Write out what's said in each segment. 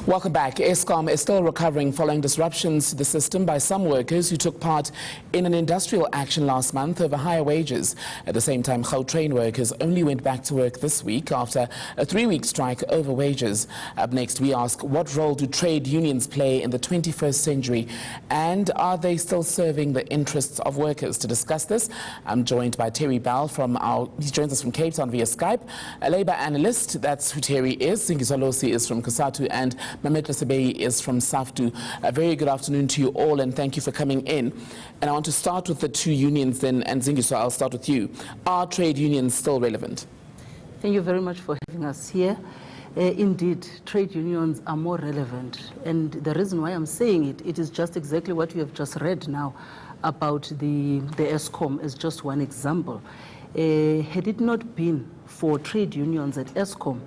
Welcome back. Eskom is still recovering following disruptions to the system by some workers who took part in an industrial action last month over higher wages. At the same time, train workers only went back to work this week after a 3-week strike over wages. Up next, we ask, what role do trade unions play in the 21st century, and are they still serving the interests of workers? To discuss this, I'm joined by Terry Bell he joins us from Cape Town via Skype, a labor analyst. That's who Terry is. Zingiswa Losi is from Cosatu, and Mametlwe Sebei is from SAFTU. A very good afternoon to you all, and thank you for coming in. And I want to start with the two unions then, and Zingiswa, I'll start with you. Are trade unions still relevant? Thank you very much for having us here. Indeed, trade unions are more relevant. And the reason why I'm saying it is just exactly what you have just read now about the Eskom as just one example. Had it not been for trade unions at Eskom,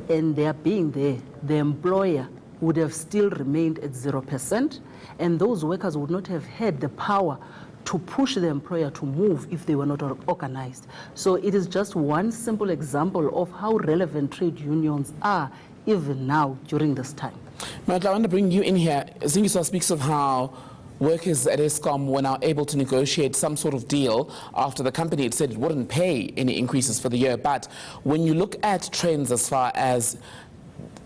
and their being there, the employer would have still remained at 0%, and those workers would not have had the power to push the employer to move if they were not organized. So it is just one simple example of how relevant trade unions are even now during this time. Matt, I want to bring you in here. Zingiswa speaks of how workers at Eskom were now able to negotiate some sort of deal after the company had said it wouldn't pay any increases for the year. But when you look at trends as far as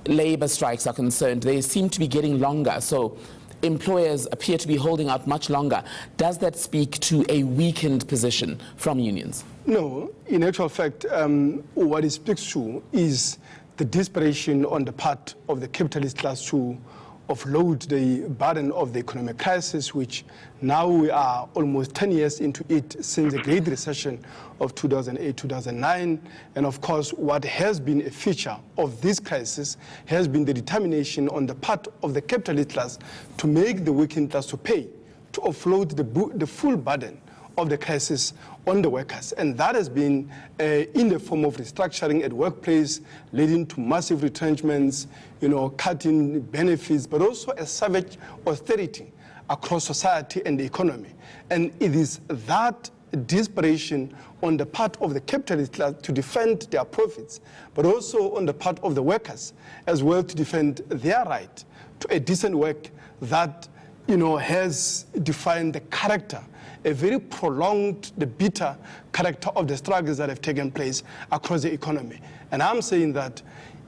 labor strikes are concerned, they seem to be getting longer. So employers appear to be holding out much longer. Does that speak to a weakened position from unions? No. In actual fact, what it speaks to is the desperation on the part of the capitalist class to offload the burden of the economic crisis, which now we are almost 10 years into it since the Great Recession of 2008-2009. And of course, what has been a feature of this crisis has been the determination on the part of the capitalist class to make the working class to pay, to offload the full burden of the crisis on the workers. And that has been in the form of restructuring at workplace, leading to massive retrenchments, cutting benefits, but also a savage austerity across society and the economy. And it is that desperation on the part of the capitalist class to defend their profits, but also on the part of the workers as well to defend their right to a decent work that has defined the character, a very prolonged, the bitter character of the struggles that have taken place across the economy. And I'm saying that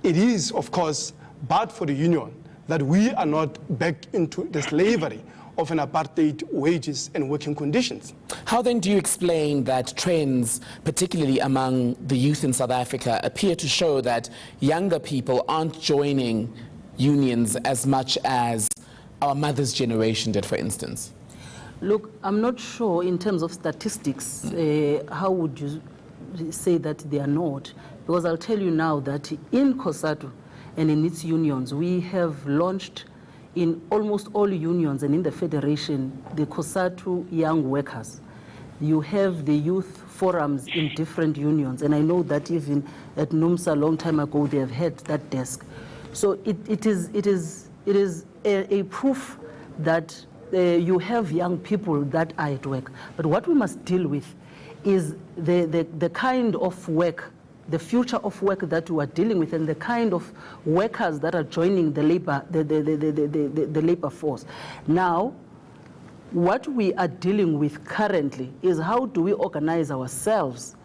it is, of course, bad for the union that we are not back into the slavery of an apartheid wages and working conditions. How then do you explain that trends, particularly among the youth in South Africa, appear to show that younger people aren't joining unions as much as our mother's generation did, for instance? Look, I'm not sure in terms of statistics, how would you say that they are not? Because I'll tell you now that in Cosatu and in its unions, we have launched in almost all unions and in the federation, the Cosatu young workers. You have the youth forums in different unions, and I know that even at NUMSA a long time ago, they have had that desk. So it is a proof that you have young people that are at work. But what we must deal with is the kind of work, the future of work that we are dealing with, and the kind of workers that are joining the labor force. Now, what we are dealing with currently is how do we organize ourselves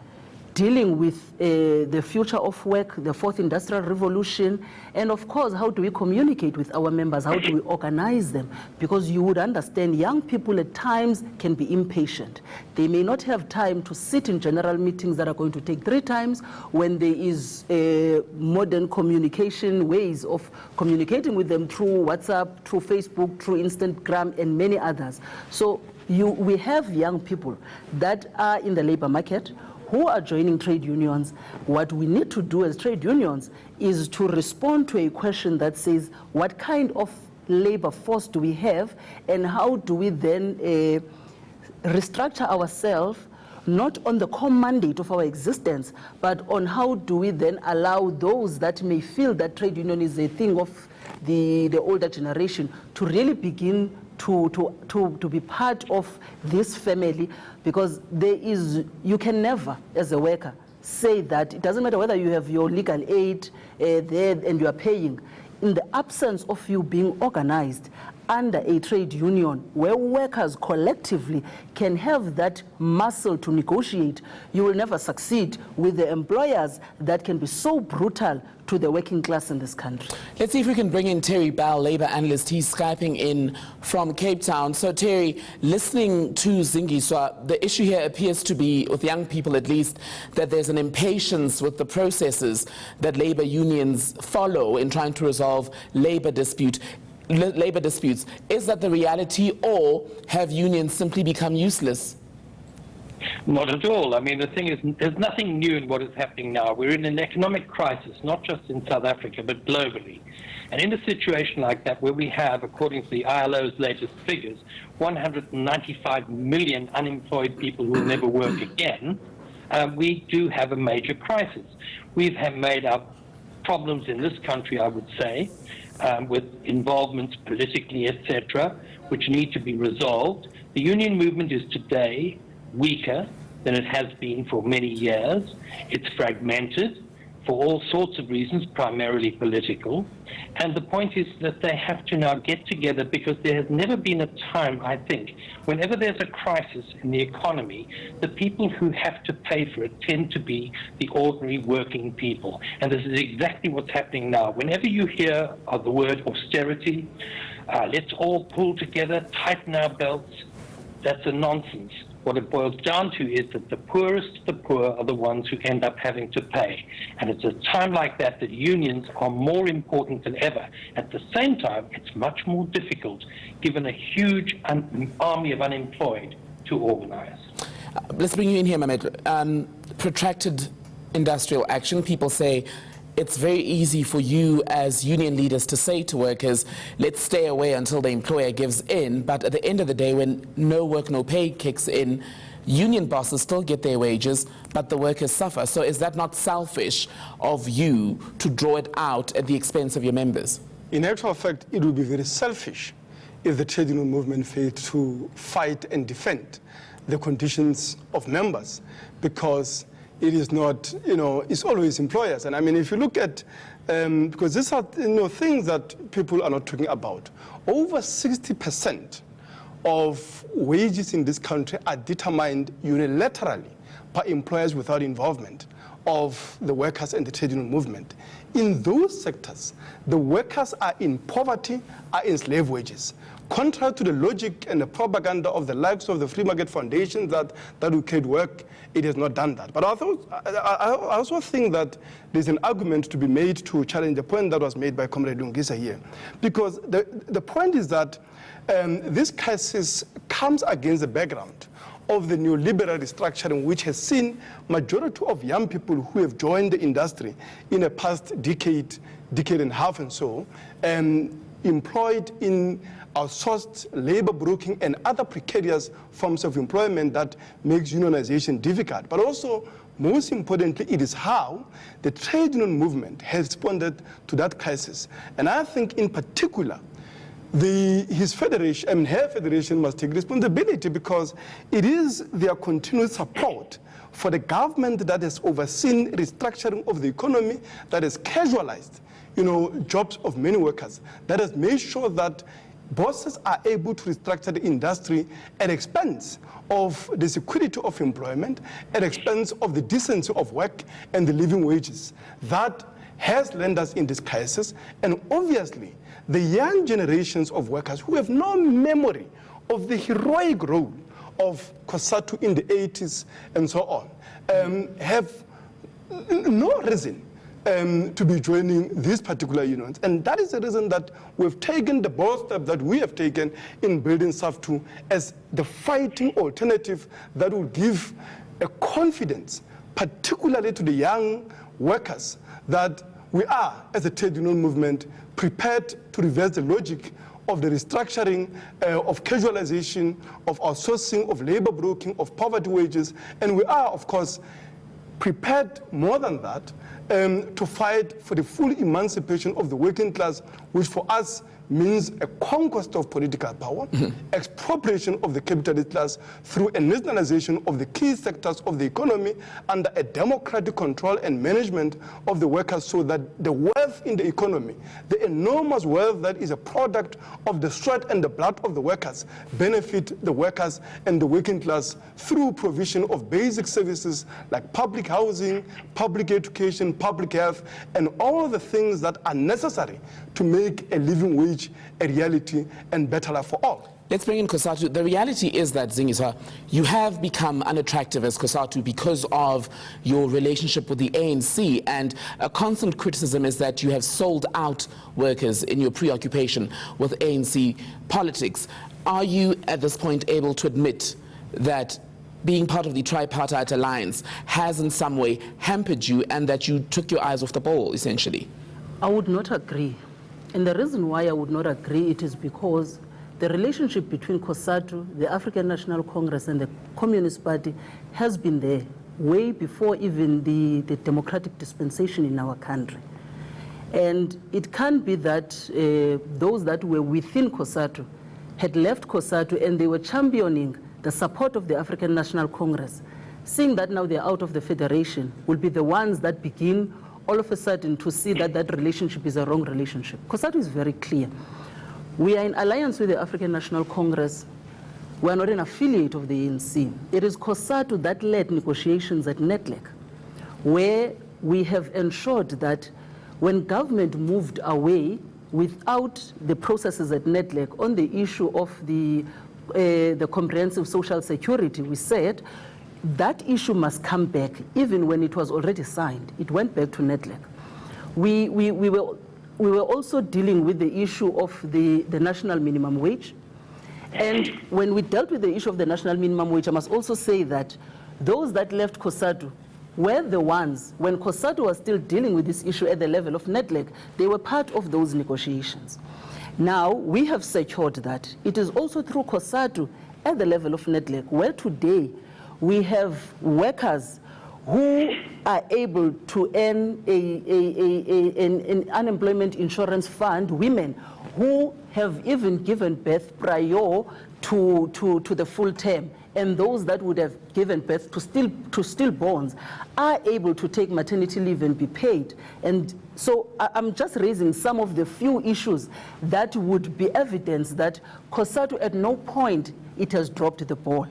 dealing with the future of work, the fourth industrial revolution, and of course, how do we communicate with our members, how do we organize them? Because you would understand young people at times can be impatient. They may not have time to sit in general meetings that are going to take 3 times when there is modern communication ways of communicating with them through WhatsApp, through Facebook, through Instagram, and many others. So we have young people that are in the labor market who are joining trade unions. What we need to do as trade unions is to respond to a question that says, what kind of labor force do we have, and how do we then restructure ourselves, not on the core mandate of our existence, but on how do we then allow those that may feel that trade union is a thing of the older generation to really begin to be part of this family, because you can never, as a worker, say that it doesn't matter whether you have your legal aid there and you are paying. in the absence of you being organized under a trade union where workers collectively can have that muscle to negotiate, you will never succeed with the employers that can be so brutal to the working class in this country. Let's see if we can bring in Terry Bell, Labour analyst. He's Skyping in from Cape Town. So Terry, listening to Zingiswa, the issue here appears to be, with young people at least, that there's an impatience with the processes that labour unions follow in trying to resolve labour disputes. Is that the reality, or have unions simply become useless? Not at all. I mean, the thing is, there's nothing new in what is happening now. We're in an economic crisis, not just in South Africa, but globally. And in a situation like that, where we have, according to the ILO's latest figures, 195 million unemployed people who will never work again, we do have a major crisis. We've made our problems in this country, I would say, with involvements politically, etc., which need to be resolved. The union movement is today weaker than it has been for many years. It's fragmented for all sorts of reasons, primarily political. And the point is that they have to now get together, because there has never been a time, I think, whenever there's a crisis in the economy, the people who have to pay for it tend to be the ordinary working people. And this is exactly what's happening now. Whenever you hear of the word austerity, let's all pull together, tighten our belts, that's a nonsense. What it boils down to is that the poorest of the poor are the ones who end up having to pay. And it's a time like that that unions are more important than ever. At the same time, it's much more difficult, given a huge army of unemployed, to organize. Let's bring you in here, Mametlwe. Protracted industrial action. People say it's very easy for you as union leaders to say to workers, let's stay away until the employer gives in. But at the end of the day, when no work, no pay kicks in, union bosses still get their wages, but the workers suffer. So is that not selfish of you to draw it out at the expense of your members? In actual fact, it would be very selfish if the trade union movement failed to fight and defend the conditions of members, because it is not, it's always employers. And I mean, if you look at, because these are, things that people are not talking about. Over 60% of wages in this country are determined unilaterally by employers without involvement of the workers and the trade union movement. In those sectors, the workers are in poverty, are in slave wages. Contrary to the logic and the propaganda of the likes of the free market foundations that will create work, it has not done that. But I also think that there's an argument to be made to challenge the point that was made by Comrade Lungisa here. Because the point is that this crisis comes against the background of the neoliberal restructuring, which has seen majority of young people who have joined the industry in the past decade and a half and so, employed in outsourced labor broking and other precarious forms of employment that makes unionization difficult. But also, most importantly, it is how the trade union movement has responded to that crisis. And I think in particular, her federation must take responsibility, because it is their continued support for the government that has overseen restructuring of the economy, that has casualized, jobs of many workers, that has made sure that bosses are able to restructure the industry at expense of the security of employment, at expense of the decency of work and the living wages. That has landed us in this crisis. And obviously, the young generations of workers who have no memory of the heroic role of Cosatu in the 80s and so on, have no reason to be joining these particular unions. And that is the reason that we've taken the bold step that we have taken in building SAFTU as the fighting alternative that will give a confidence, particularly to the young workers, that we are, as a trade union movement, prepared to reverse the logic of the restructuring, of casualization, of outsourcing, of labor broking, of poverty wages. And we are, of course, prepared more than that to fight for the full emancipation of the working class which for us means a conquest of political power, expropriation of the capitalist class through a nationalization of the key sectors of the economy under a democratic control and management of the workers, so that the wealth in the economy, the enormous wealth that is a product of the sweat and the blood of the workers, benefit the workers and the working class through provision of basic services like public housing, public education, public health, and all the things that are necessary to make a living wage a reality and better life for all. Let's bring in Cosatu. The reality is that, Zingiswa, you have become unattractive as Cosatu because of your relationship with the ANC, and a constant criticism is that you have sold out workers in your preoccupation with ANC politics. Are you at this point able to admit that being part of the tripartite alliance has in some way hampered you and that you took your eyes off the ball, essentially? I would not agree. And the reason why I would not agree, it is because the relationship between Cosatu, the African National Congress, and the Communist Party has been there way before even the democratic dispensation in our country. And it can't be that those that were within Cosatu had left Cosatu and they were championing the support of the African National Congress, seeing that now they're out of the federation, will be the ones that begin all of a sudden to see that that relationship is a wrong relationship. Cosatu is very clear. We are in alliance with the African National Congress. We are not an affiliate of the ANC. It is Cosatu that led negotiations at Netlec, where we have ensured that when government moved away without the processes at Netlec on the issue of the comprehensive social security, we said that issue must come back even when it was already signed. It went back to Netlec. We were also dealing with the issue of the national minimum wage. And when we dealt with the issue of the national minimum wage, I must also say that those that left Cosatu were the ones, when Cosatu was still dealing with this issue at the level of Netlec, they were part of those negotiations. Now, we have secured that. It is also through Cosatu at the level of Netlec, where today we have workers who are able to earn an unemployment insurance fund, women who have even given birth prior to the full term, and those that would have given birth to stillborns are able to take maternity leave and be paid. And so I'm just raising some of the few issues that would be evidence that Cosatu at no point it has dropped the ball.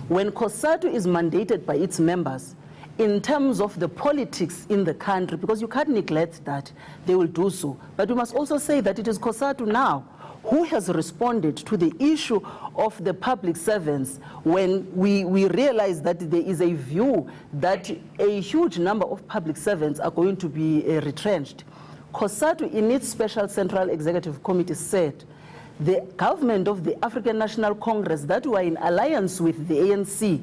When Cosatu is mandated by its members, in terms of the politics in the country, because you can't neglect that, they will do so. But we must also say that it is Cosatu now who has responded to the issue of the public servants when we realize that there is a view that a huge number of public servants are going to be retrenched. Cosatu, in its special Central Executive Committee, said the government of the African National Congress that were in alliance with the ANC,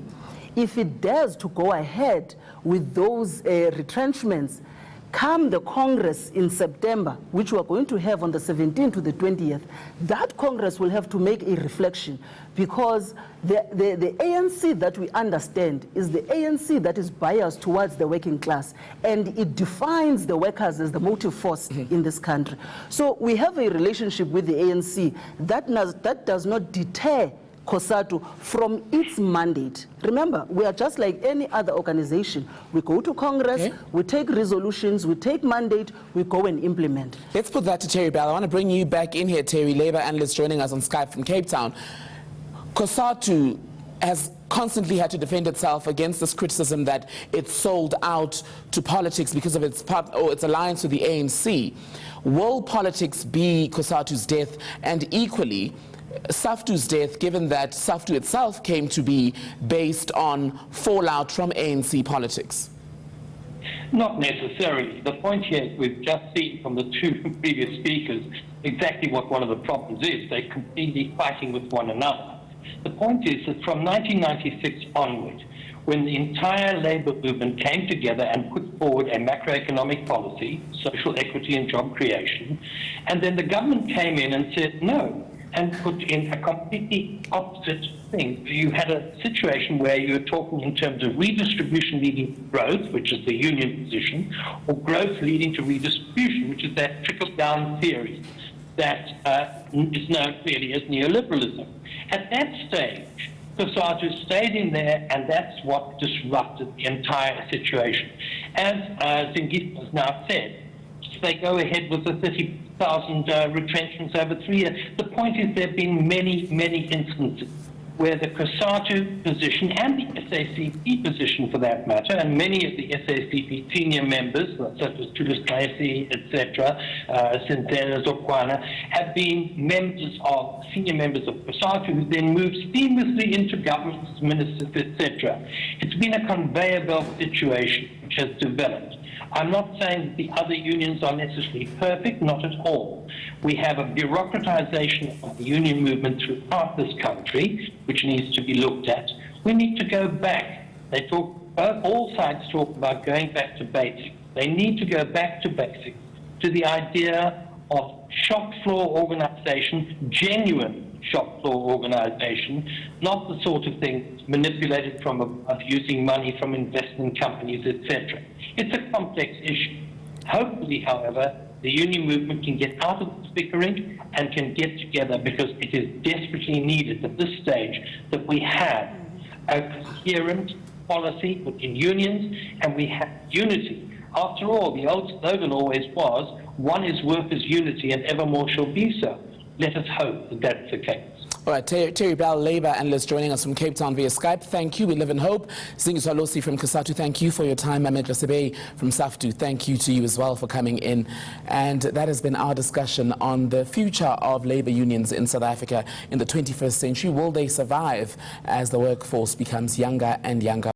if it dares to go ahead with those retrenchments, come the Congress in September, which we are going to have on the 17th to the 20th, that Congress will have to make a reflection, because the ANC that we understand is the ANC that is biased towards the working class, and it defines the workers as the motive force in this country. So we have a relationship with the ANC that does not deter Cosatu from its mandate. Remember, we are just like any other organization. We go to Congress, we take resolutions, we take mandate, we go and implement. Let's put that to Terry Bell. I want to bring you back in here, Terry, Labour analyst joining us on Skype from Cape Town. Cosatu has constantly had to defend itself against this criticism that it's sold out to politics because of its alliance with the ANC. Will politics be Cosatu's death, and equally SAFTU's death, given that SAFTU itself came to be based on fallout from ANC politics? Not necessarily. The point here is we've just seen from the two previous speakers exactly what one of the problems is. They're completely fighting with one another. The point is that from 1996 onward, when the entire labour movement came together and put forward a macroeconomic policy, social equity and job creation, and then the government came in and said no, and put in a completely opposite thing. You had a situation where you were talking in terms of redistribution leading to growth, which is the union position, or growth leading to redistribution, which is that trickle-down theory. that is known clearly as neoliberalism. At that stage, Cosatu stayed in there, and that's what disrupted the entire situation. As Zingiswa has now said, they go ahead with the 30,000 retrenchments over 3 years. The point is there have been many, many instances where the Cosatu position and the SACP position for that matter, and many of the SACP senior members, such as Tulis Kaisi, etc., Sinthena Zokwana, have been senior members of Cosatu who then moved seamlessly into governments, ministers, etc. It's been a conveyor belt situation which has developed. I'm not saying that the other unions are necessarily perfect, not at all. We have a bureaucratization of the union movement throughout this country, which needs to be looked at. We need to go back. All sides talk about going back to basics. They need to go back to basics, to the idea of shop floor organization, genuine shop floor organization, not the sort of thing manipulated from above, using money from investment companies, etc. It's a complex issue. Hopefully, however, the union movement can get out of this bickering and can get together, because it is desperately needed at this stage that we have a coherent policy within unions and we have unity. After all, the old slogan always was, one is workers' unity and evermore shall be so. Let us hope that that's the case. All right, Terry Bell, Labour analyst, joining us from Cape Town via Skype. Thank you. We live in hope. Zingiswa Losi from Cosatu, thank you for your time. Mametlwe Sebei from SAFTU, thank you to you as well for coming in. And that has been our discussion on the future of labour unions in South Africa in the 21st century. Will they survive as the workforce becomes younger and younger?